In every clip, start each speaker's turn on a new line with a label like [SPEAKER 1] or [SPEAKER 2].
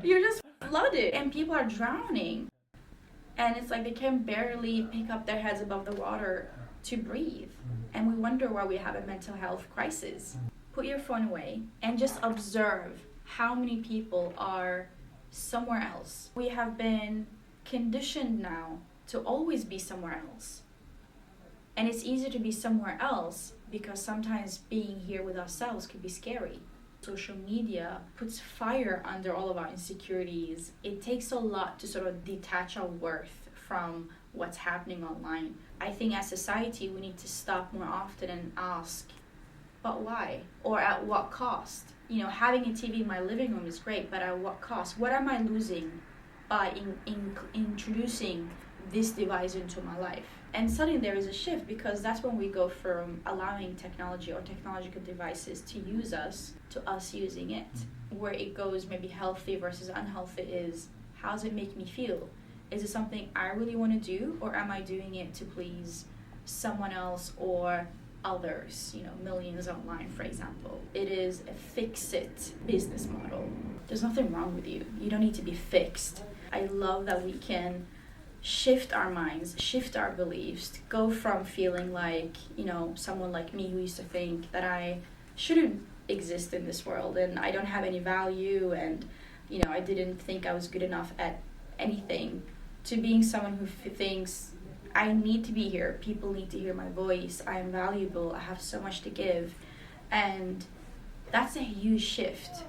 [SPEAKER 1] You're just flooded and people are drowning. And it's like they can barely pick up their heads above the water to breathe. And we wonder why we have a mental health crisis. Put your phone away and just observe how many people are somewhere else. We have been conditioned now to always be somewhere else. And it's easier to be somewhere else because sometimes being here with ourselves can be scary. Social media puts fire under all of our insecurities. It takes a lot to sort of detach our worth from what's happening online. I think as society we need to stop more often and ask, but why? Or at what cost? You know, having a TV in my living room is great, but at what cost? What am I losing by introducing this device into my life? And suddenly there is a shift, because that's when we go from allowing technology or technological devices to use us to us using it. Where it goes maybe healthy versus unhealthy is, how does it make me feel? Is it something I really want to do, or am I doing it to please someone else or others, you know, millions online, for example? It is a fix-it business model. There's nothing wrong with you. You don't need to be fixed. I love that we can shift our minds, shift our beliefs, go from feeling like, you know, someone like me who used to think that I shouldn't exist in this world and I don't have any value and, you know, I didn't think I was good enough at anything, to being someone who thinks I need to be here, people need to hear my voice, I am valuable, I have so much to give. And that's a huge shift.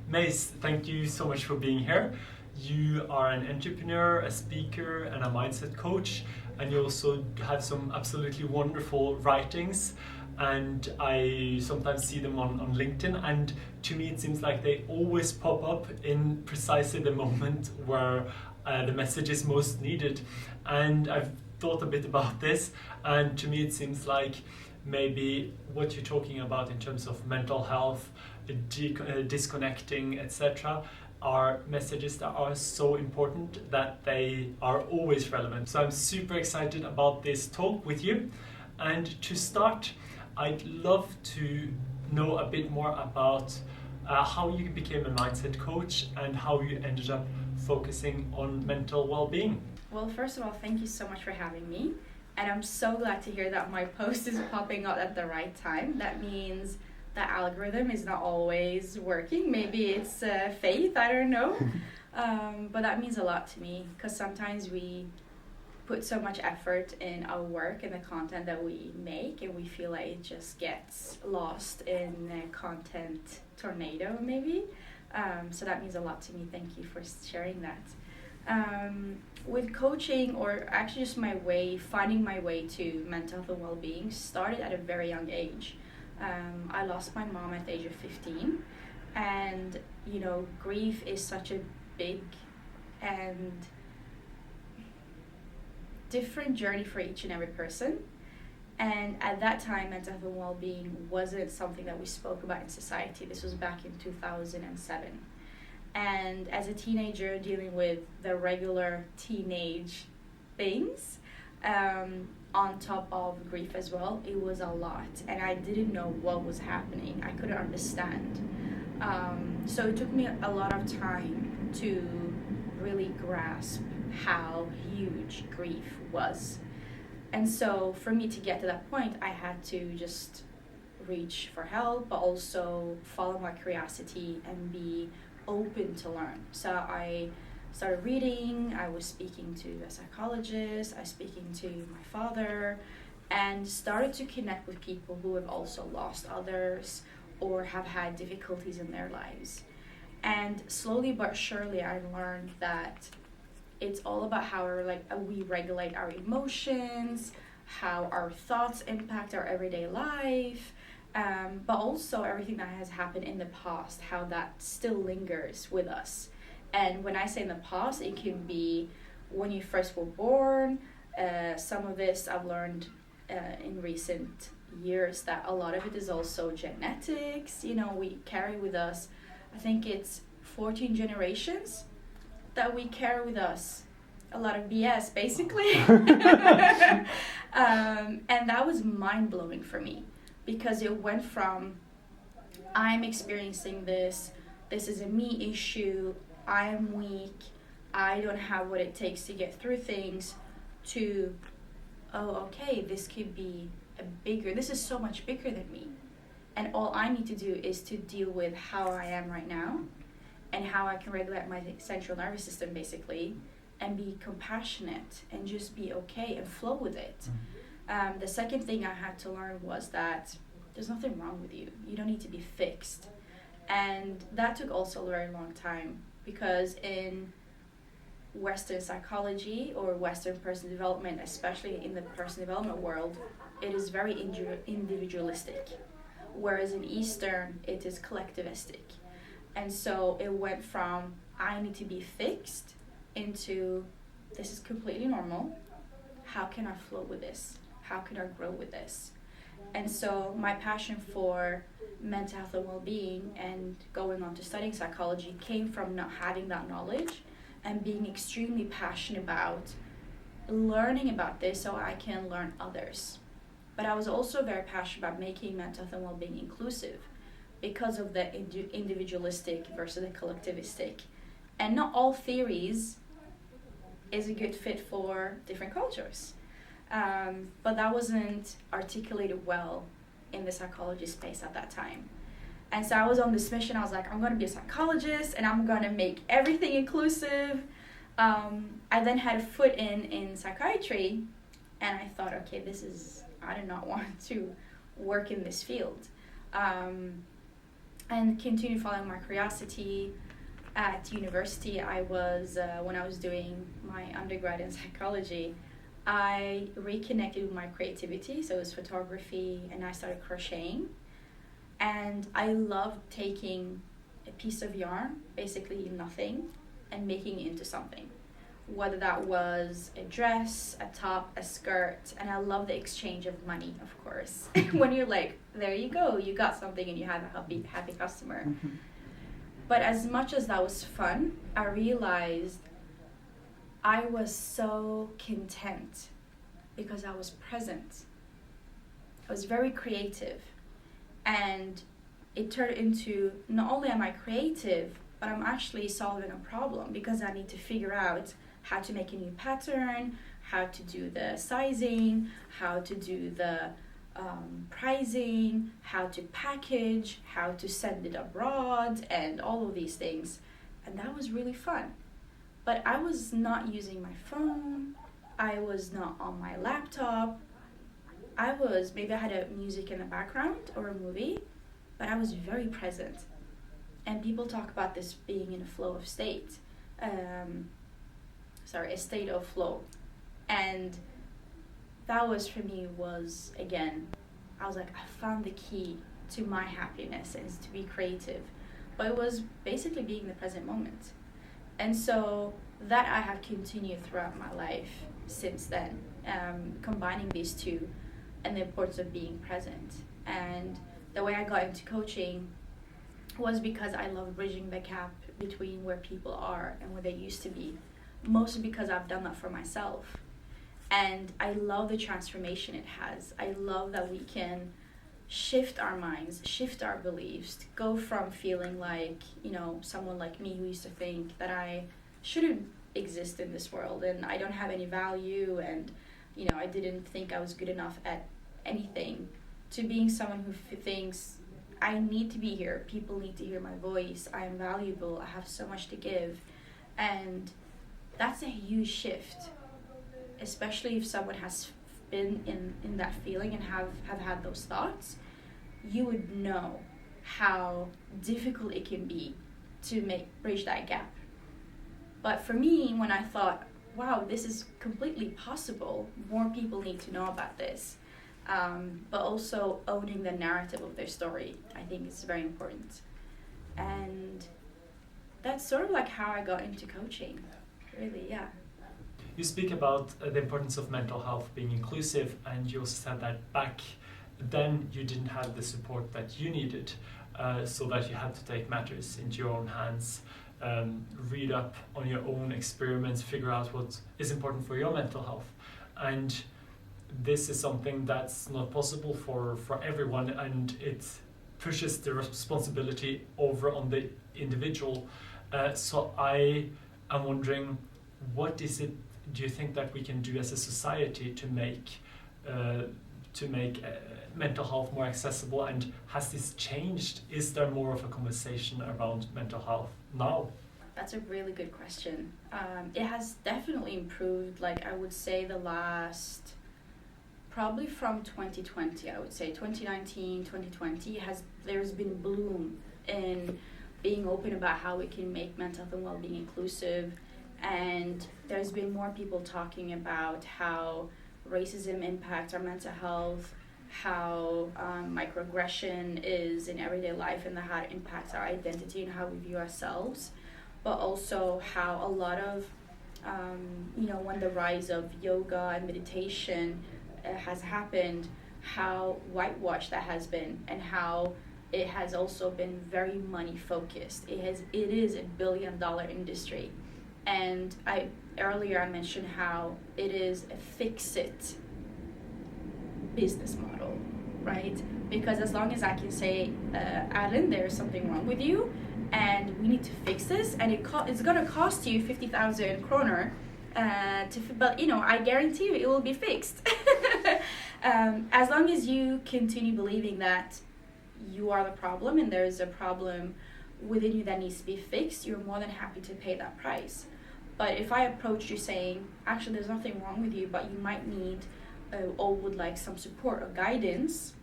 [SPEAKER 2] Mayce, thank you so much for being here. You are an entrepreneur, a speaker, and a mindset coach, and you also have some absolutely wonderful writings, and I sometimes see them on LinkedIn, and to me it seems like they always pop up in precisely the moment where the message is most needed. And I've thought a bit about this, and to me it seems like maybe what you're talking about in terms of mental health, disconnecting, etc., are messages that are so important that they are always relevant. So I'm super excited about this talk with you. And to start, I'd love to know a bit more about how you became a mindset coach and how you ended up focusing on mental well-being.
[SPEAKER 1] Well, first of all, thank you so much for having me. And I'm so glad to hear that my post is popping up at the right time. That means the algorithm is not always working. Maybe it's faith, I don't know. But that means a lot to me, because sometimes we put so much effort in our work and the content that we make, and we feel like it just gets lost in a content tornado, maybe. So that means a lot to me. Thank you for sharing that. With coaching, or actually just finding my way to mental health and well-being, started at a very young age. I lost my mom at the age of 15, and you know, grief is such a big and different journey for each and every person. And at that time, mental health and well-being wasn't something that we spoke about in society. This was back in 2007. And as a teenager, dealing with the regular teenage things, on top of grief as well, it was a lot, and I didn't know what was happening. I couldn't understand. So it took me a lot of time to really grasp how huge grief was. And so for me to get to that point, I had to just reach for help, but also follow my curiosity and be open to learn. So I started reading, I was speaking to a psychologist, I was speaking to my father, and started to connect with people who have also lost others or have had difficulties in their lives. And slowly but surely I learned that it's all about how we regulate our emotions, how our thoughts impact our everyday life, but also everything that has happened in the past, how that still lingers with us. And when I say in the past, it can be when you first were born. Some of this I've learned in recent years that a lot of it is also genetics. You know, we carry with us, I think it's 14 generations that we carry with us. A lot of BS, basically. And that was mind-blowing for me, because it went from, I'm experiencing this is a me issue, I am weak, I don't have what it takes to get through things, to, oh, okay, this could be this is so much bigger than me. And all I need to do is to deal with how I am right now and how I can regulate my central nervous system, basically, and be compassionate and just be okay and flow with it. The second thing I had to learn was that there's nothing wrong with you. You don't need to be fixed. And that took also a very long time, because in Western psychology or Western person development, especially in the person development world, it is very individualistic. Whereas in Eastern, it is collectivistic. And so it went from, I need to be fixed, into, this is completely normal. How can I flow with this? How can I grow with this? And so my passion for mental health and well-being and going on to studying psychology came from not having that knowledge and being extremely passionate about learning about this so I can learn others. But I was also very passionate about making mental health and well-being inclusive because of the individualistic versus the collectivistic. And not all theories is a good fit for different cultures. But that wasn't articulated well in the psychology space at that time. And so I was on this mission. I was like, I'm going to be a psychologist and I'm going to make everything inclusive. I then had a foot in psychiatry, and I thought, okay, I do not want to work in this field. And continued following my curiosity. At university, when I was doing my undergrad in psychology, I reconnected with my creativity, so it was photography, and I started crocheting. And I loved taking a piece of yarn, basically nothing, and making it into something. Whether that was a dress, a top, a skirt, and I love the exchange of money, of course. When you're like, there you go, you got something and you have a happy customer. But as much as that was fun, I realized I was so content because I was present. I was very creative. And it turned into, not only am I creative, but I'm actually solving a problem, because I need to figure out how to make a new pattern, how to do the sizing, how to do the pricing, how to package, how to send it abroad, and all of these things. And that was really fun. But I was not using my phone. I was not on my laptop. Maybe I had a music in the background or a movie, but I was very present. And people talk about this being in a flow of state. A state of flow. And that was, for me, again, I was like, I found the key to my happiness, and it's to be creative. But it was basically being in the present moment. And so that I have continued throughout my life since then, combining these two and the importance of being present. And the way I got into coaching was because I love bridging the gap between where people are and where they used to be, mostly because I've done that for myself. And I love the transformation it has. I love that we can shift our minds, shift our beliefs, go from feeling like, someone like me who used to think that I shouldn't exist in this world and I don't have any value, and, I didn't think I was good enough at anything, to being someone who thinks I need to be here. People need to hear my voice. I am valuable. I have so much to give. And that's a huge shift, especially if someone has been in that feeling and have had those thoughts. You would know how difficult it can be to bridge that gap. But for me, when I thought, wow, this is completely possible, more people need to know about this, but also owning the narrative of their story, I think is very important. And that's sort of like how I got into coaching, really, yeah.
[SPEAKER 2] You speak about the importance of mental health being inclusive, and you also said that back then you didn't have the support that you needed, so that you had to take matters into your own hands, read up on your own experiments, figure out what is important for your mental health. And this is something that's not possible for everyone, and it pushes the responsibility over on the individual. So I am wondering, what is it do you think that we can do as a society to make mental health more accessible, and has this changed? Is there more of a conversation around mental health now?
[SPEAKER 1] That's a really good question. It has definitely improved, like I would say the last, probably from 2020, I would say 2019, 2020, there's been a bloom in being open about how we can make mental health and well-being inclusive, and there's been more people talking about how racism impacts our mental health, how microaggression is in everyday life and how it impacts our identity and how we view ourselves, but also how a lot of, when the rise of yoga and meditation has happened, how whitewashed that has been, and how it has also been very money focused. It is $1 billion industry. And earlier I mentioned how it is a fix-it business model, right? Because as long as I can say, Alan, there's something wrong with you, and we need to fix this, and it's gonna cost you 50,000 kroner, but I guarantee you it will be fixed. As long as you continue believing that you are the problem and there's a problem within you that needs to be fixed, you're more than happy to pay that price. But if I approach you saying, actually there's nothing wrong with you, but you might need or would like some support or guidance,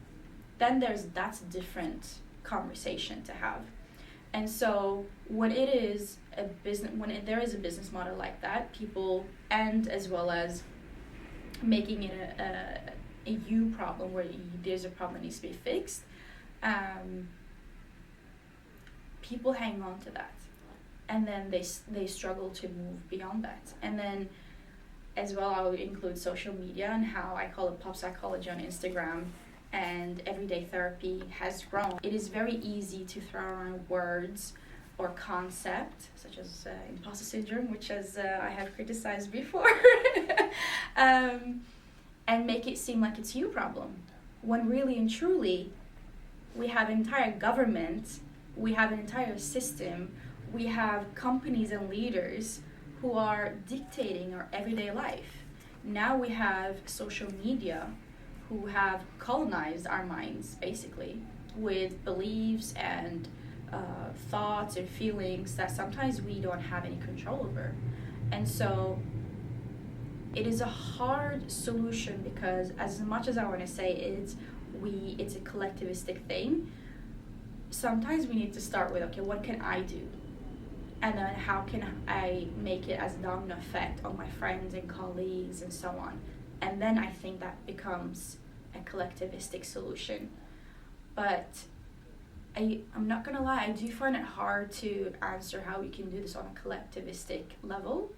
[SPEAKER 1] then that's a different conversation to have. And so when there is a business model like that, people, and as well as making it a you problem where there's a problem that needs to be fixed, people hang on to that, and then they struggle to move beyond that. And then as well, I would include social media and how I call it pop psychology on Instagram, and everyday therapy has grown. It is very easy to throw around words or concept such as imposter syndrome, which I have criticized before, and make it seem like it's your problem, when really and truly we have an entire government, we have an entire system, we have companies and leaders who are dictating our everyday life. Now we have social media who have colonized our minds, basically, with beliefs and thoughts and feelings that sometimes we don't have any control over. And so it is a hard solution, because as much as I want to say it's a collectivistic thing, sometimes we need to start with, okay, what can I do? And then how can I make it as a domino effect on my friends and colleagues and so on? And then I think that becomes a collectivistic solution. But I'm not gonna lie, I do find it hard to answer how we can do this on a collectivistic level.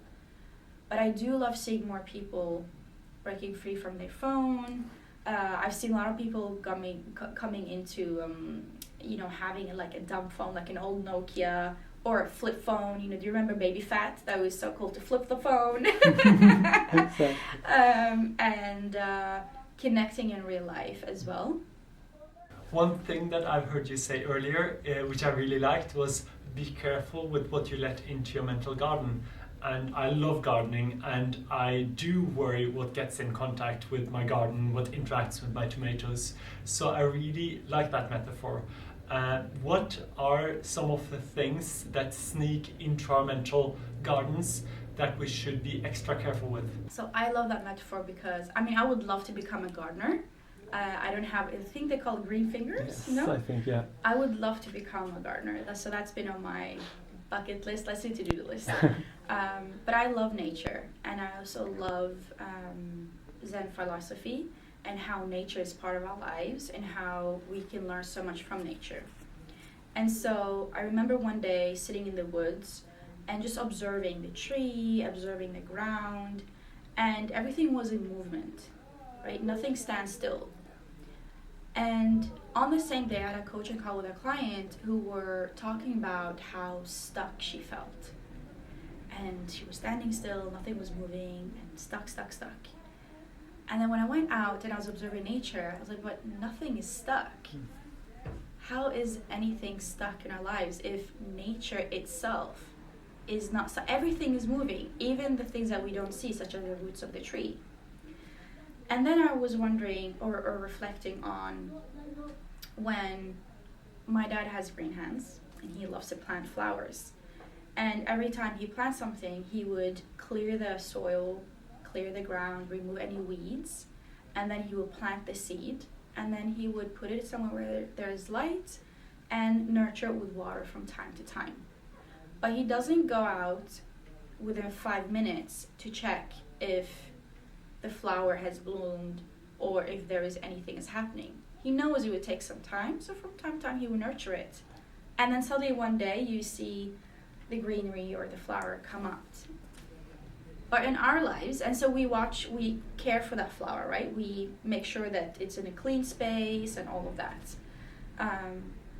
[SPEAKER 1] But I do love seeing more people breaking free from their phone. I've seen a lot of people coming into having like a dumb phone, like an old Nokia or a flip phone. Do you remember Baby Fat? That was so cool to flip the phone.
[SPEAKER 3] Exactly.
[SPEAKER 1] And connecting in real life as well.
[SPEAKER 2] One thing that I've heard you say earlier, which I really liked, was be careful with what you let into your mental garden. And I love gardening, and I do worry what gets in contact with my garden, what interacts with my tomatoes. So I really like that metaphor. What are some of the things that sneak into our mental gardens that we should be extra careful with?
[SPEAKER 1] So I love that metaphor because, I would love to become a gardener. I think they call it green fingers,
[SPEAKER 3] Yes, I think, yeah.
[SPEAKER 1] I would love to become a gardener. So that's been on my bucket list. Let's say to-do list. But I love nature, and I also love Zen philosophy and how nature is part of our lives and how we can learn so much from nature. And so I remember one day sitting in the woods and just observing the tree, observing the ground, and everything was in movement, right? Nothing stands still. And on the same day, I had a coaching call with a client who were talking about how stuck she felt. And she was standing still, nothing was moving, and stuck. And then when I went out and I was observing nature, I was like, but nothing is stuck. How is anything stuck in our lives if nature itself is not, so everything is moving, even the things that we don't see, such as the roots of the tree. And then I was wondering or reflecting on when my dad has green hands and he loves to plant flowers. And every time he plants something, he would clear the soil, clear the ground, remove any weeds, and then he would plant the seed, and then he would put it somewhere where there's light and nurture it with water from time to time. But he doesn't go out within 5 minutes to check if the flower has bloomed or if there is anything is happening. He knows it would take some time, so from time to time he will nurture it. And then suddenly one day you see the greenery or the flower come out. But in our lives, and so we care for that flower, right? We make sure that it's in a clean space and all of that.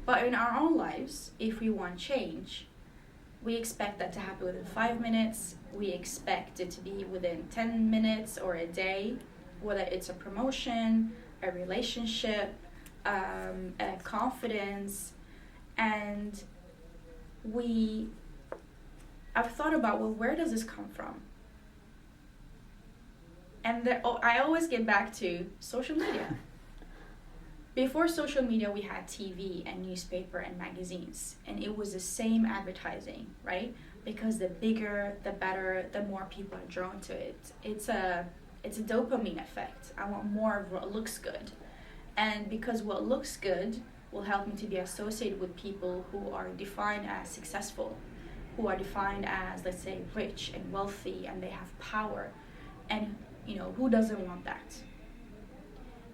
[SPEAKER 1] But in our own lives, if we want change, we expect that to happen within 5 minutes. We expect it to be within 10 minutes or a day, whether it's a promotion, a relationship, a confidence. And I've thought about, well, where does this come from? And I always get back to social media. Before social media, we had TV and newspaper and magazines, and it was the same advertising, right? Because the bigger, the better, the more people are drawn to it. It's a dopamine effect. I want more of what looks good. And because what looks good will help me to be associated with people who are defined as successful, who are defined as, let's say, rich and wealthy, and they have power. And, who doesn't want that?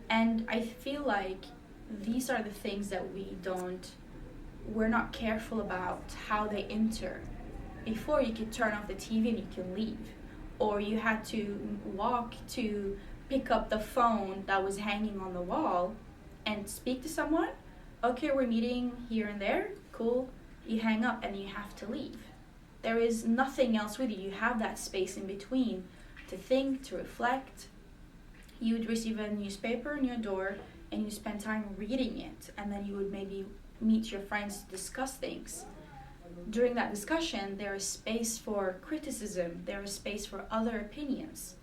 [SPEAKER 1] And I feel like these are the things that we're not careful about how they enter. Before, you could turn off the TV and you can leave. Or you had to walk to pick up the phone that was hanging on the wall and speak to someone. Okay, we're meeting here and there. Cool. You hang up and you have to leave. There is nothing else with you. You have that space in between to think, to reflect. You would receive a newspaper on your door and you spend time reading it, and then you would maybe meet your friends to discuss things. During that discussion, there is space for criticism, there is space for other opinions.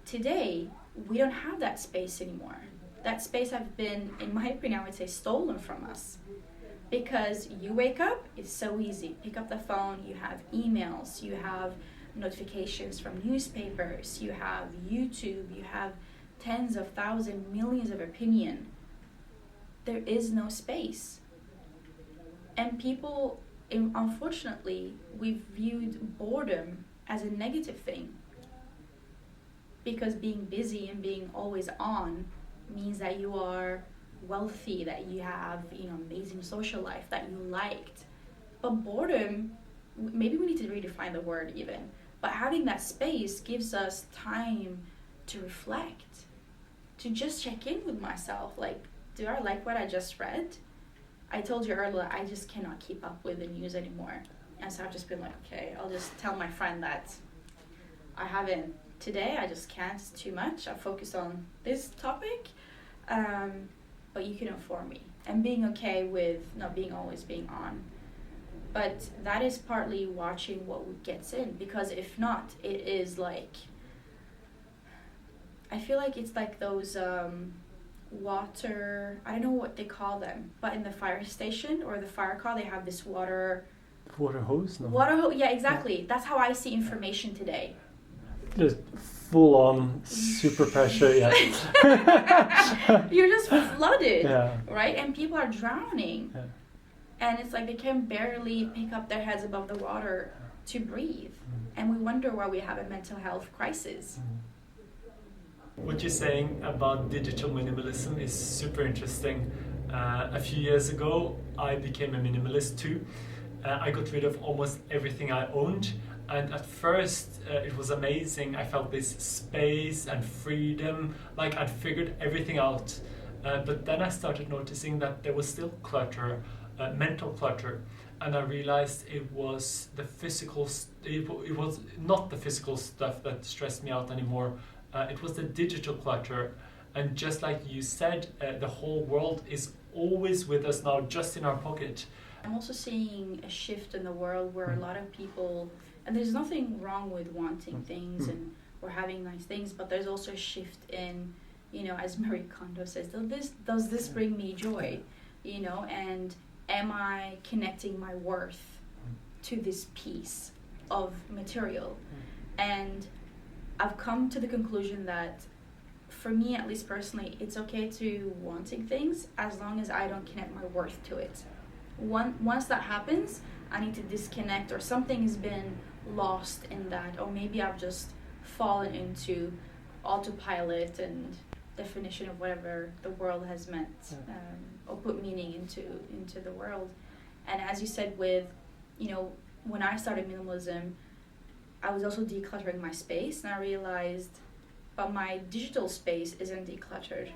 [SPEAKER 1] Today, we don't have that space anymore. That space has been, in my opinion, I would say, stolen from us. Because you wake up, it's so easy. Pick up the phone, you have emails, you have notifications from newspapers, you have YouTube, you have tens of thousands, millions of opinion. There is no space. And people, unfortunately, we've viewed boredom as a negative thing. Because being busy and being always on means that you are wealthy, that you have, amazing social life, that you liked. But boredom, maybe we need to redefine the word even. But having that space gives us time to reflect, to just check in with myself. Like, do I like what I just read? I told you earlier, I just cannot keep up with the news anymore. And so I've just been like, okay, I'll just tell my friend that today I just can't, it's too much. I focus on this topic, but you can inform me. And being okay with not always being on. But that is partly watching what gets in, because if not, it is like, I feel like it's like those water, I don't know what they call them, but in the fire station or the fire car, they have this water
[SPEAKER 3] hose? No.
[SPEAKER 1] Water hose, yeah, exactly. Yeah. That's how I see information today.
[SPEAKER 3] Just full on super pressure, yeah.
[SPEAKER 1] You're just flooded,
[SPEAKER 3] yeah.
[SPEAKER 1] Right? And people are drowning.
[SPEAKER 3] Yeah.
[SPEAKER 1] And it's like they can barely pick up their heads above the water to breathe. And we wonder why we have a mental health crisis.
[SPEAKER 2] What you're saying about digital minimalism is super interesting. A few years ago, I became a minimalist too. I got rid of almost everything I owned. And at first, it was amazing. I felt this space and freedom, like I'd figured everything out. But then I started noticing that there was still clutter, mental clutter, and I realized it was the physical. It was not the physical stuff that stressed me out anymore. It was the digital clutter, and just like you said, the whole world is always with us now, just in our pocket.
[SPEAKER 1] I'm also seeing a shift in the world where a lot of people, and there's nothing wrong with wanting things and or having nice things, but there's also a shift in, you know, as Marie Kondo says, does this bring me joy? You know, and am I connecting my worth to this piece of material? And I've come to the conclusion that for me, at least personally, it's okay to wanting things as long as I don't connect my worth to it. Once that happens, I need to disconnect, or something has been lost in that, or maybe I've just fallen into autopilot and definition of whatever the world has meant, or put meaning into the world. And as you said, with, you know, when I started minimalism, I was also decluttering my space, and I realized, but my digital space isn't decluttered,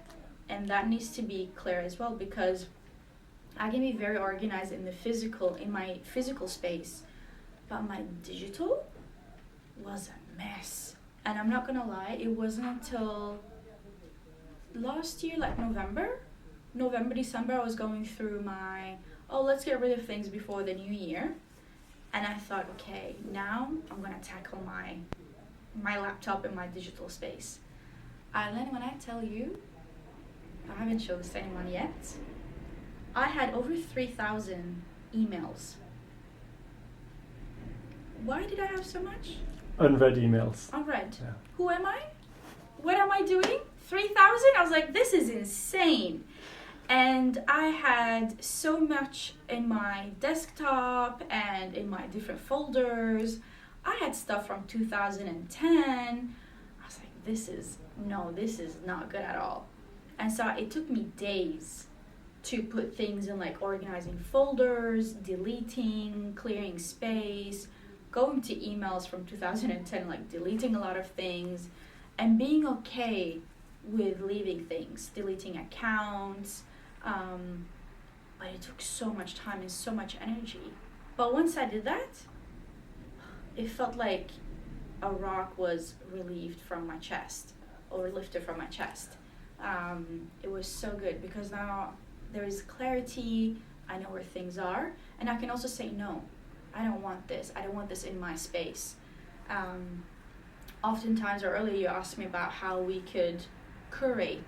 [SPEAKER 1] and that needs to be clear as well, because I can be very organized in my physical space, but my digital was a mess. And I'm not gonna lie, it wasn't until last year, like November, December, I was going through let's get rid of things before the new year. And I thought, okay, now I'm gonna tackle my laptop and my digital space. And then when I tell you, I haven't showed this to anyone yet, I had over 3,000 emails. Why did I have so much?
[SPEAKER 3] Unread emails.
[SPEAKER 1] Unread.
[SPEAKER 3] Yeah.
[SPEAKER 1] Who am I? What am I doing? 3,000? I was like, this is insane. And I had so much in my desktop and in my different folders. I had stuff from 2010. I was like, this is not good at all. And so it took me days to put things in, like organizing folders, deleting, clearing space, going to emails from 2010, like deleting a lot of things, and being okay with leaving things, deleting accounts. But it took so much time and so much energy. But once I did that, it felt like a rock was relieved from my chest, or lifted from my chest. It was so good, because now there is clarity, I know where things are, and I can also say, no, I don't want this. I don't want this in my space. Oftentimes, or earlier you asked me about how we could curate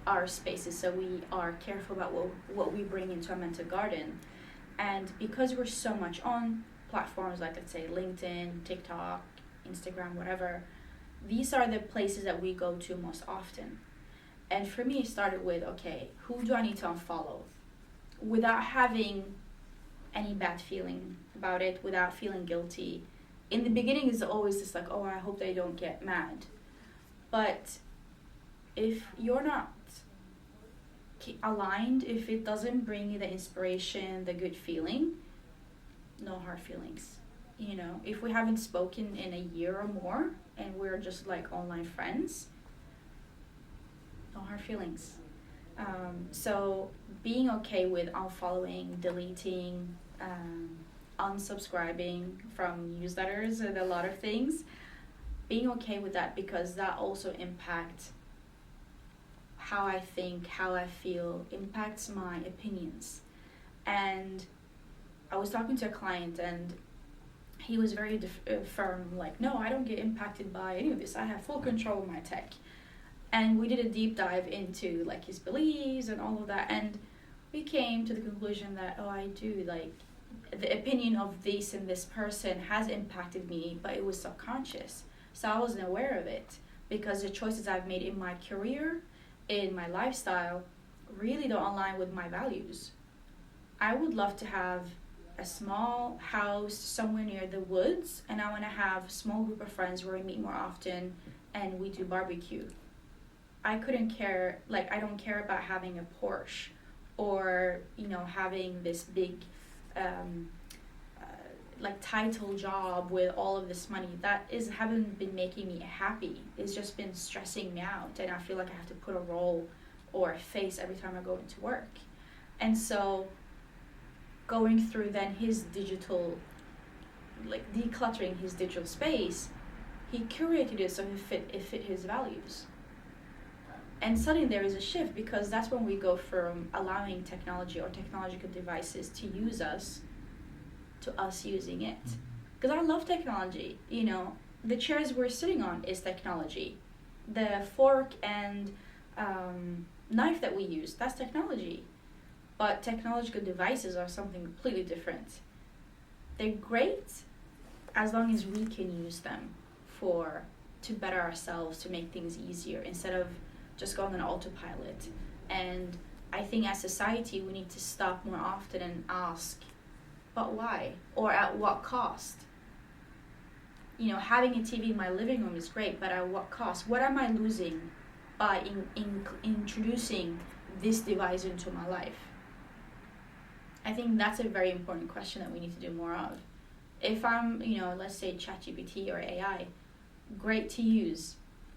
[SPEAKER 1] our spaces so we are careful about what we bring into our mental garden. And because we're so much on platforms like, let's say, LinkedIn, TikTok, Instagram, whatever, these are the places that we go to most often. And for me, it started with, okay, who do I need to unfollow? Without having any bad feeling about it, without feeling guilty. In the beginning, it's always just like, oh, I hope they don't get mad. But if you're not aligned, if it doesn't bring you the inspiration, the good feeling, no hard feelings. You know, if we haven't spoken in a year or more and we're just like online friends, no hard feelings. So being okay with unfollowing, deleting, unsubscribing from newsletters and a lot of things, being okay with that, because that also impacts how I think, how I feel, impacts my opinions. And I was talking to a client, and he was very firm, like, no, I don't get impacted by any of this. I have full control of my tech. And we did a deep dive into like his beliefs and all of that, and we came to the conclusion that, oh, I do, like, the opinion of this and this person has impacted me, but it was subconscious. So I wasn't aware of it, because the choices I've made in my career, in my lifestyle, really don't align with my values. I would love to have a small house somewhere near the woods, and I want to have a small group of friends where we meet more often and we do barbecue. I couldn't care, like, I don't care about having a Porsche or, you know, having this big like title job with all of this money. That haven't been making me happy. It's just been stressing me out, and I feel like I have to put a role or a face every time I go into work. And so going through then his digital, like decluttering his digital space, he curated it so it fit his values. And suddenly there is a shift, because that's when we go from allowing technology or technological devices to use us to us using it. Because I love technology. You know, the chairs we're sitting on is technology. The fork and knife that we use, that's technology. But technological devices are something completely different. They're great as long as we can use them to better ourselves, to make things easier, instead of just going on autopilot. And I think as society we need to stop more often and ask, but why? Or at what cost? You know, having a TV in my living room is great, but at what cost? What am I losing by introducing this device into my life? I think that's a very important question that we need to do more of. If I'm, you know, let's say ChatGPT or AI, great to use,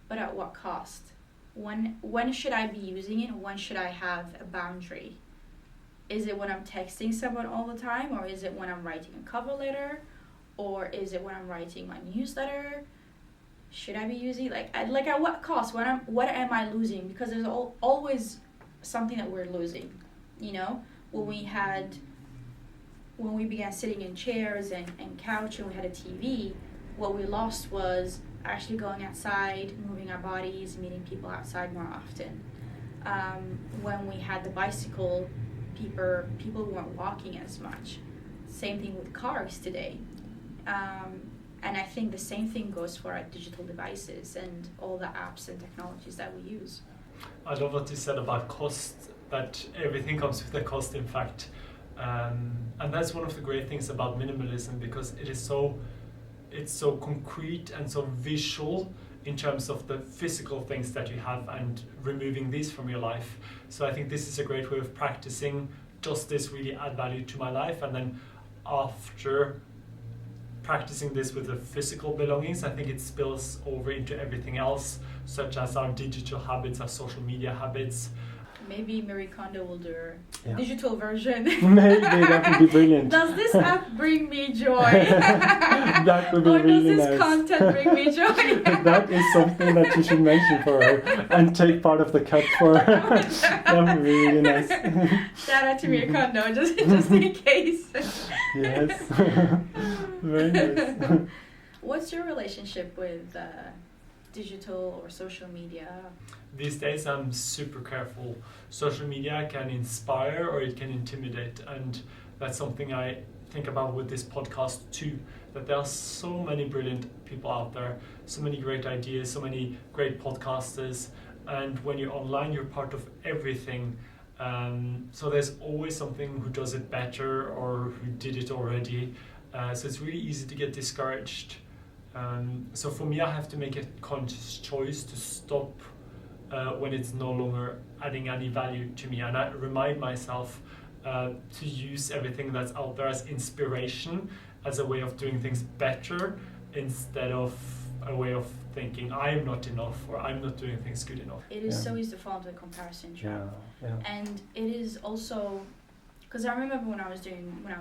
[SPEAKER 1] but at what cost? When should I be using it? When should I have a boundary? Is it when I'm texting someone all the time, or is it when I'm writing a cover letter, or is it when I'm writing my newsletter? Should I be using at what cost? What am I losing? Because there's always something that we're losing. You know, when we began sitting in chairs and couch and we had a TV, what we lost was actually going outside, moving our bodies, meeting people outside more often. When we had the bicycle, people weren't walking as much. Same thing with cars today. And I think the same thing goes for our digital devices and all the apps and technologies that we use.
[SPEAKER 2] I love what you said about cost, that everything comes with a cost, in fact. And that's one of the great things about minimalism, because it's so concrete and so visual in terms of the physical things that you have, and removing these from your life. So I think this is a great way of practicing, does this really add value to my life? And then after practicing this with the physical belongings, I think it spills over into everything else, such as our digital habits, our social media habits.
[SPEAKER 1] Maybe Marie Kondo will do a digital version.
[SPEAKER 3] Maybe that would be brilliant.
[SPEAKER 1] Does this app bring me joy?
[SPEAKER 3] That would be really nice.
[SPEAKER 1] Or does this content bring me joy?
[SPEAKER 3] That is something that you should mention for her and take part of the cut for her. That would be really nice.
[SPEAKER 1] Shout out to Marie Kondo, just in case.
[SPEAKER 3] Yes. Very nice.
[SPEAKER 1] What's your relationship with digital or social media?
[SPEAKER 2] These days I'm super careful. Social media can inspire or it can intimidate, and that's something I think about with this podcast too, that there are so many brilliant people out there, so many great ideas, so many great podcasters, and when you're online you're part of everything. So there's always something who does it better or who did it already. So it's really easy to get discouraged. So for me, I have to make a conscious choice to stop when it's no longer adding any value to me, and I remind myself to use everything that's out there as inspiration, as a way of doing things better, instead of a way of thinking I'm not enough or I'm not doing things good enough.
[SPEAKER 1] It is so easy to fall into the comparison trap. And it is also, because I remember when I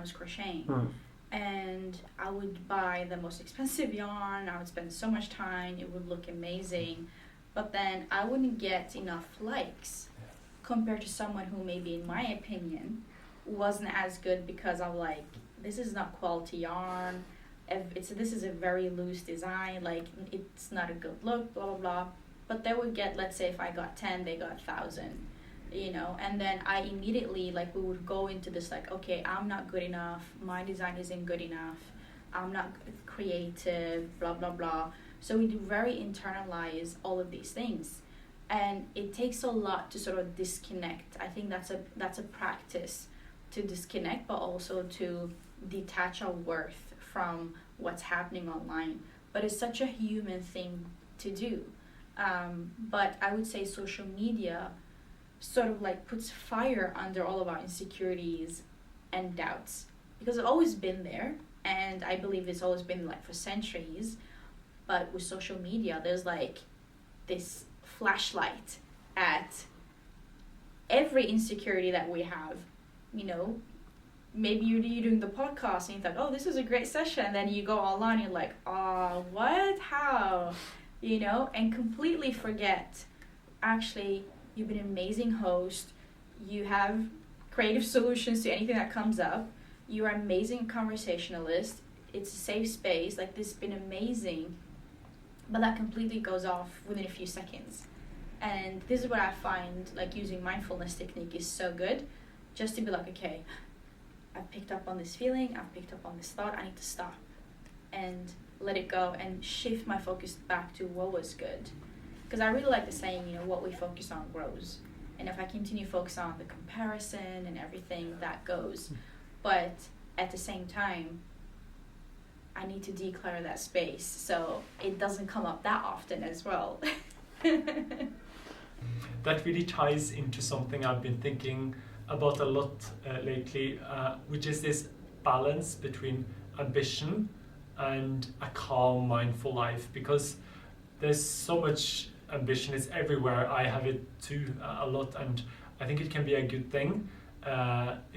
[SPEAKER 1] was crocheting, and I would buy the most expensive yarn, I would spend so much time, it would look amazing, but then I wouldn't get enough likes compared to someone who maybe, in my opinion, wasn't as good, because I'm like, this is not quality yarn, this is a very loose design, like it's not a good look, blah blah blah. But they would get, let's say if I got 10, they got 1,000, you know, and then I immediately, like, we would go into this, like, okay, I'm not good enough, my design isn't good enough, I'm not creative, blah blah blah. So we do very internalize all of these things, and it takes a lot to sort of disconnect. I think that's a practice to disconnect, but also to detach our worth from what's happening online. But it's such a human thing to do. But I would say social media sort of like puts fire under all of our insecurities and doubts, because it's always been there, and I believe it's always been like for centuries. But with social media, there's like this flashlight at every insecurity that we have. You know, maybe you're doing the podcast and you think, oh, this is a great session, and then you go online and you're like, oh, what, how, you know, and completely forget actually, you've been an amazing host. You have creative solutions to anything that comes up. You're an amazing conversationalist. It's a safe space. Like, this has been amazing. But that completely goes off within a few seconds. And this is what I find, like, using mindfulness technique is so good. Just to be like, okay, I've picked up on this feeling. I've picked up on this thought. I need to stop and let it go and shift my focus back to what was good. Because I really like the saying, you know, what we focus on grows. And if I continue to focus on the comparison and everything, that goes. But at the same time, I need to declutter that space so it doesn't come up that often as well.
[SPEAKER 2] That really ties into something I've been thinking about a lot lately, which is this balance between ambition and a calm, mindful life. Because there's so much ambition, it's everywhere. I have it too, a lot, and I think it can be a good thing,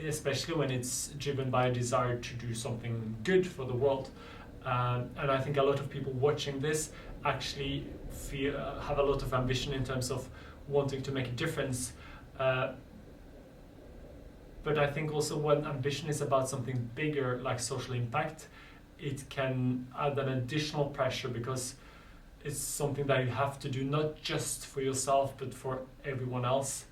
[SPEAKER 2] especially when it's driven by a desire to do something good for the world. And I think a lot of people watching this actually have a lot of ambition in terms of wanting to make a difference. But I think also when ambition is about something bigger, like social impact, it can add an additional pressure, because it's something that you have to do not just for yourself but for everyone else.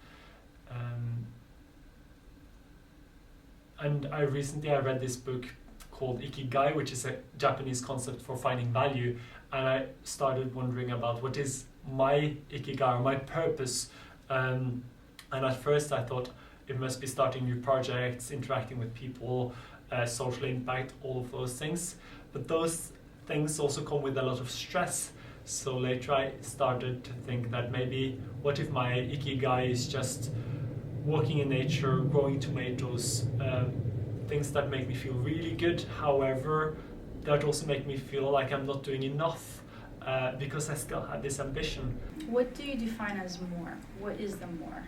[SPEAKER 2] And I read this book called Ikigai, which is a Japanese concept for finding value, and I started wondering about what is my Ikigai, or my purpose. And at first I thought it must be starting new projects, interacting with people, social impact, all of those things. But those things also come with a lot of stress. So later I started to think that maybe, what if my Ikigai is just walking in nature, growing tomatoes, things that make me feel really good, however, that also make me feel like I'm not doing enough, because I still have this ambition.
[SPEAKER 1] What do you define as more? What is the more?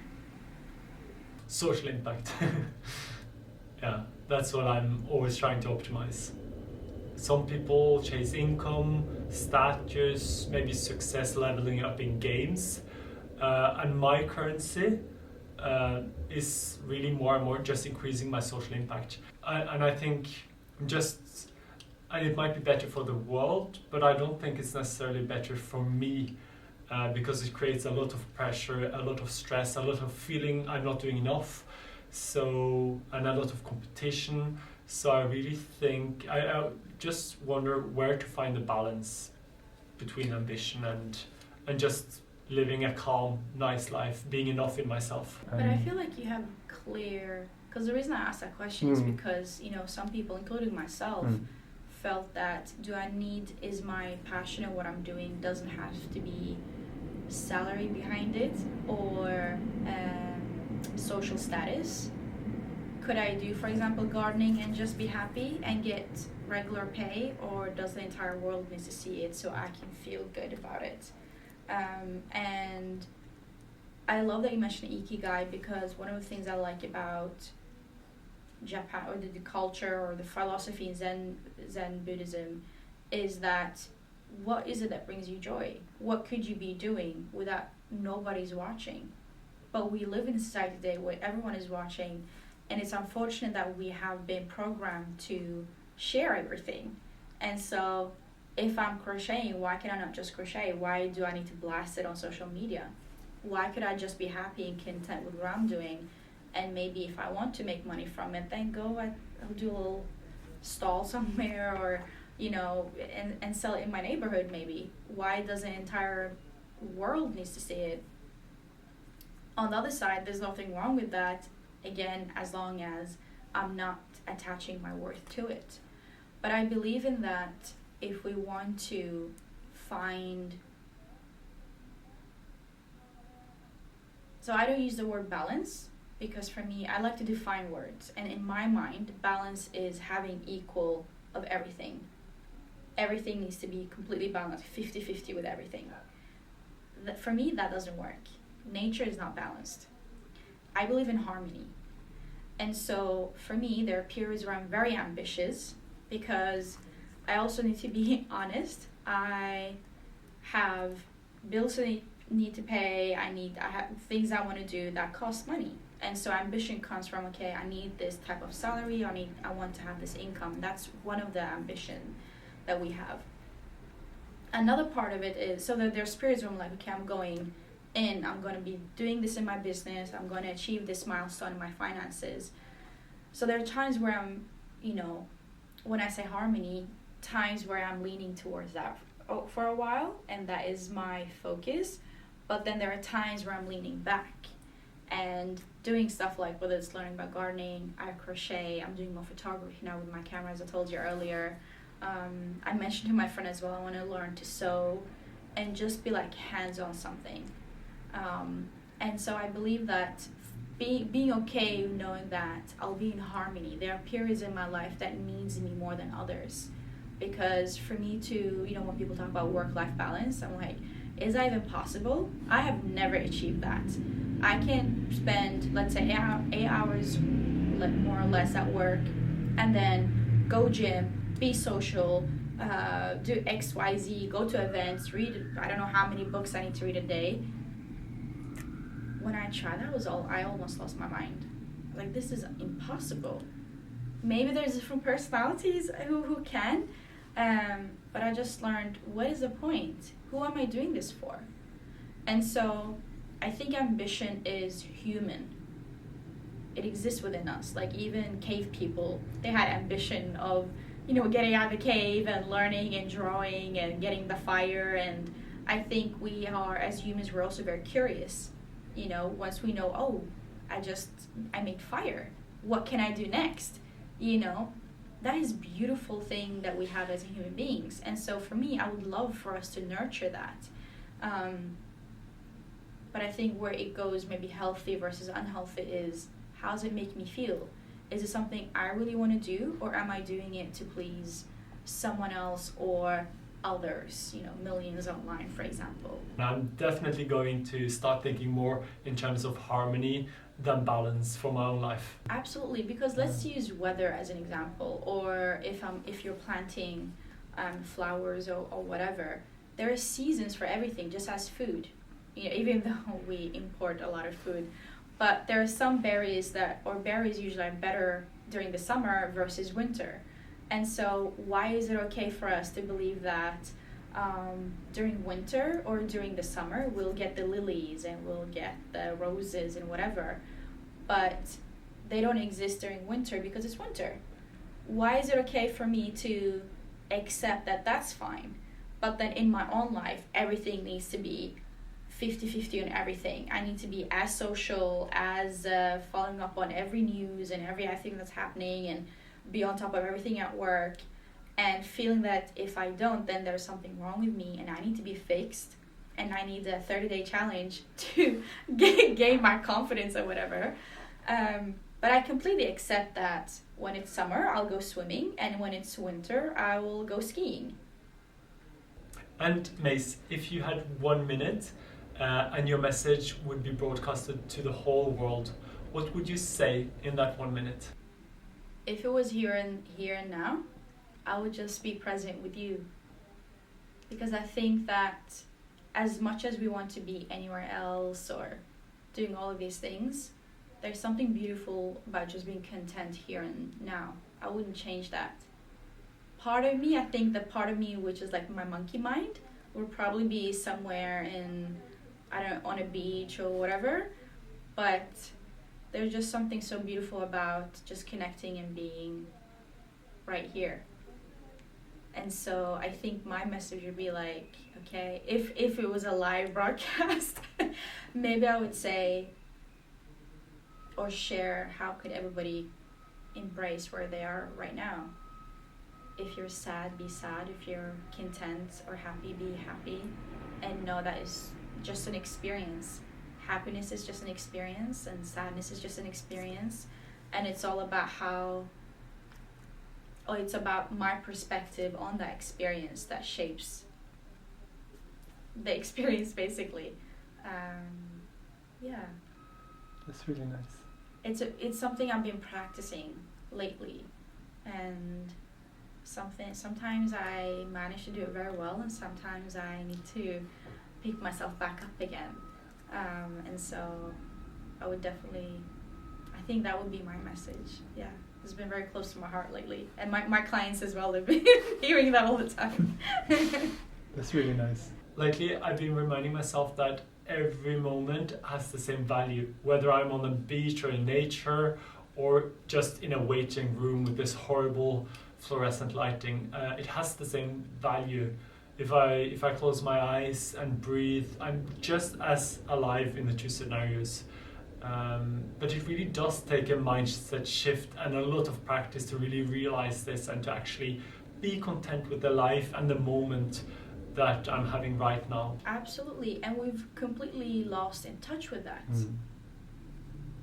[SPEAKER 2] Social impact. Yeah, that's what I'm always trying to optimize. Some people chase income, status, maybe success leveling up in games, and my currency is really more and more just increasing my social impact. And I think and it might be better for the world, but I don't think it's necessarily better for me, because it creates a lot of pressure, a lot of stress, a lot of feeling I'm not doing enough, and a lot of competition. So I really think, I just wonder where to find the balance between ambition and just living a calm, nice life, being enough in myself.
[SPEAKER 1] But I feel like you have clear, because the reason I asked that question is because, you know, some people, including myself, felt that is my passion and what I'm doing doesn't have to be salary behind it or social status. Could I do, for example, gardening and just be happy and get regular pay, or does the entire world need to see it so I can feel good about it? And I love that you mentioned Ikigai, because one of the things I like about Japan, or the culture or the philosophy in Zen Buddhism, is that what is it that brings you joy? What could you be doing without nobody's watching? But we live in a society today where everyone is watching, and it's unfortunate that we have been programmed to share everything. And so if I'm crocheting, why can I not just crochet? Why do I need to blast it on social media? Why could I just be happy and content with what I'm doing? And maybe if I want to make money from it, then I'll do a little stall somewhere, or, you know, and sell it in my neighborhood maybe. Why does the entire world needs to see it? On the other side, there's nothing wrong with that, again, as long as I'm not attaching my worth to it. But I believe in that if we want to find... So I don't use the word balance, because for me, I like to define words. And in my mind, balance is having equal of everything. Everything needs to be completely balanced, 50-50 with everything. For me, that doesn't work. Nature is not balanced. I believe in harmony. And so for me, there are periods where I'm very ambitious, because I also need to be honest. I have bills to need to pay, I have things I want to do that cost money. And so ambition comes from, okay, I need this type of salary, I want to have this income. That's one of the ambition that we have. Another part of it is, so that there's periods where I'm like, okay, I'm going to be doing this in my business, I'm going to achieve this milestone in my finances. So there are times where I'm, when I say harmony, times where I'm leaning towards that for a while, and that is my focus. But then there are times where I'm leaning back and doing stuff like, whether it's learning about gardening, I crochet, I'm doing more photography now with my camera, as I told you earlier. I mentioned to my friend as well, I want to learn to sew and just be like hands on something. And so I believe that being okay knowing that I'll be in harmony. There are periods in my life that needs me more than others. Because for me to, when people talk about work-life balance, I'm like, is that even possible? I have never achieved that. I can spend, let's say, 8 hours more or less at work, and then go gym, be social, do XYZ, go to events, read, I don't know how many books I need to read a day. When I tried that, I almost lost my mind. Like, this is impossible. Maybe there's different personalities who can, but I just learned, what is the point? Who am I doing this for? And so I think ambition is human. It exists within us. Like, even cave people, they had ambition of, getting out of the cave and learning and drawing and getting the fire. And I think we are, as humans, we're also very curious. Once we know, I made fire. What can I do next? That is a beautiful thing that we have as human beings. And so for me, I would love for us to nurture that. But I think where it goes maybe healthy versus unhealthy is, how does it make me feel? Is it something I really want to do, or am I doing it to please someone else or others, millions online, for example?
[SPEAKER 2] I'm definitely going to start thinking more in terms of harmony than balance for my own life.
[SPEAKER 1] Absolutely, because let's use weather as an example, or if you're planting flowers or whatever, there are seasons for everything, just as food. Even though we import a lot of food, but there are some berries usually are better during the summer versus winter. And so why is it okay for us to believe that during winter or during the summer we'll get the lilies and we'll get the roses and whatever, but they don't exist during winter because it's winter? Why is it okay for me to accept that that's fine, but then in my own life everything needs to be 50-50 on everything? I need to be as social, as following up on every news and everything that's happening, and be on top of everything at work, and feeling that if I don't, then there's something wrong with me and I need to be fixed, and I need a 30-day challenge to gain my confidence or whatever. But I completely accept that when it's summer, I'll go swimming, and when it's winter, I will go skiing.
[SPEAKER 2] And Mayce, if you had 1 minute and your message would be broadcasted to the whole world, what would you say in that 1 minute?
[SPEAKER 1] If it was here and now, I would just be present with you. Because I think that as much as we want to be anywhere else or doing all of these things, there's something beautiful about just being content here and now. I wouldn't change that. Part of me, I think the part of me which is like my monkey mind, would probably be somewhere on a beach or whatever, but there's just something so beautiful about just connecting and being right here. And so I think my message would be like, okay, if it was a live broadcast, maybe I would say or share, how could everybody embrace where they are right now? If you're sad, be sad. If you're content or happy, be happy. And know that is just an experience. Happiness is just an experience, and sadness is just an experience. And it's all about it's about my perspective on that experience that shapes the experience, basically. Yeah.
[SPEAKER 3] That's really nice.
[SPEAKER 1] It's something I've been practicing lately, and sometimes I manage to do it very well, and sometimes I need to pick myself back up again. And so I would definitely, I think that would be my message. Yeah, it's been very close to my heart lately. And my clients as well, they've been hearing that all the time.
[SPEAKER 3] That's really nice.
[SPEAKER 2] Lately, I've been reminding myself that every moment has the same value, whether I'm on a beach or in nature or just in a waiting room with this horrible fluorescent lighting. It has the same value. If I close my eyes and breathe, I'm just as alive in the two scenarios. But it really does take a mindset shift and a lot of practice to really realize this and to actually be content with the life and the moment that I'm having right now.
[SPEAKER 1] Absolutely, and we've completely lost in touch with that.
[SPEAKER 3] Mm.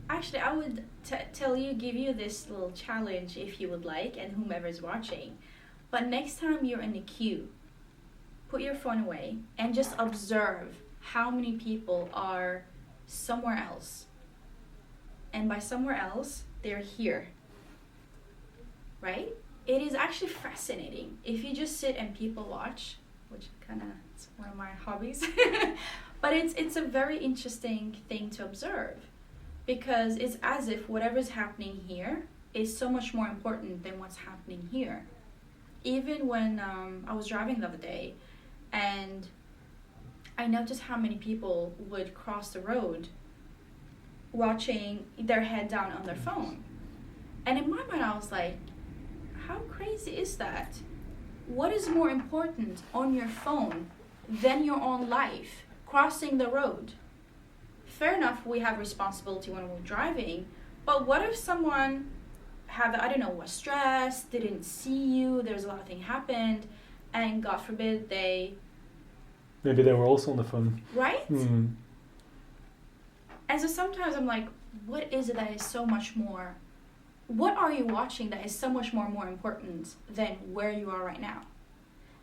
[SPEAKER 1] Actually, I would give you this little challenge if you would like, and whomever's watching. But next time you're in the queue, put your phone away and just observe how many people are somewhere else. And by somewhere else, they're here. Right? It is actually fascinating. If you just sit and people watch, which kind of is one of my hobbies, but it's a very interesting thing to observe, because it's as if whatever's happening here is so much more important than what's happening here. Even when I was driving the other day, and I noticed how many people would cross the road watching their head down on their phone. And in my mind I was like, how crazy is that? What is more important on your phone than your own life? Crossing the road. Fair enough, we have responsibility when we're driving, but what if someone was stressed, didn't see you, there's a lot of things happened, and God forbid
[SPEAKER 3] Maybe they were also on the phone.
[SPEAKER 1] Right?
[SPEAKER 3] Mm.
[SPEAKER 1] And so sometimes I'm like, what is it that is so much more? What are you watching that is so much more important than where you are right now?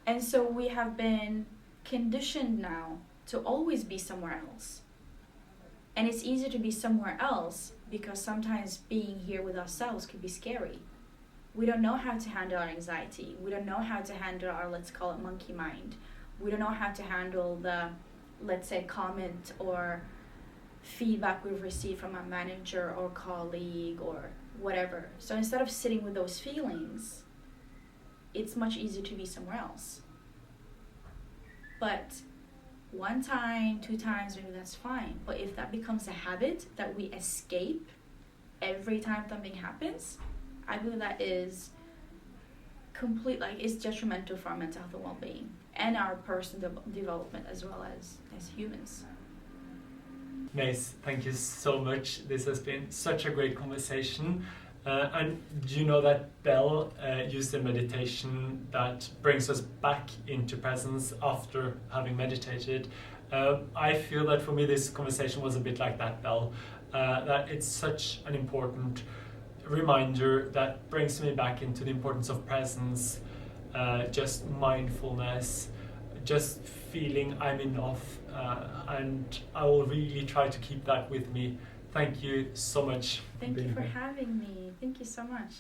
[SPEAKER 1] And so we have been conditioned now to always be somewhere else. And it's easier to be somewhere else because sometimes being here with ourselves could be scary. We don't know how to handle our anxiety. We don't know how to handle our, let's call it, monkey mind. We don't know how to handle the, let's say, comment or feedback we've received from a manager or colleague or whatever. So instead of sitting with those feelings, it's much easier to be somewhere else. But 1 time, 2 times, maybe that's fine. But if that becomes a habit that we escape every time something happens, I believe that is it's detrimental for our mental health and well-being and our personal development as well as humans.
[SPEAKER 2] Mayce, thank you so much. This has been such a great conversation. And you know that Belle used a meditation that brings us back into presence after having meditated. I feel that for me this conversation was a bit like that, Belle. That it's such an important reminder that brings me back into the importance of presence, just mindfulness, just feeling I'm enough, and I will really try to keep that with me. Thank you so much.
[SPEAKER 1] Thank you for having me. Thank you so much.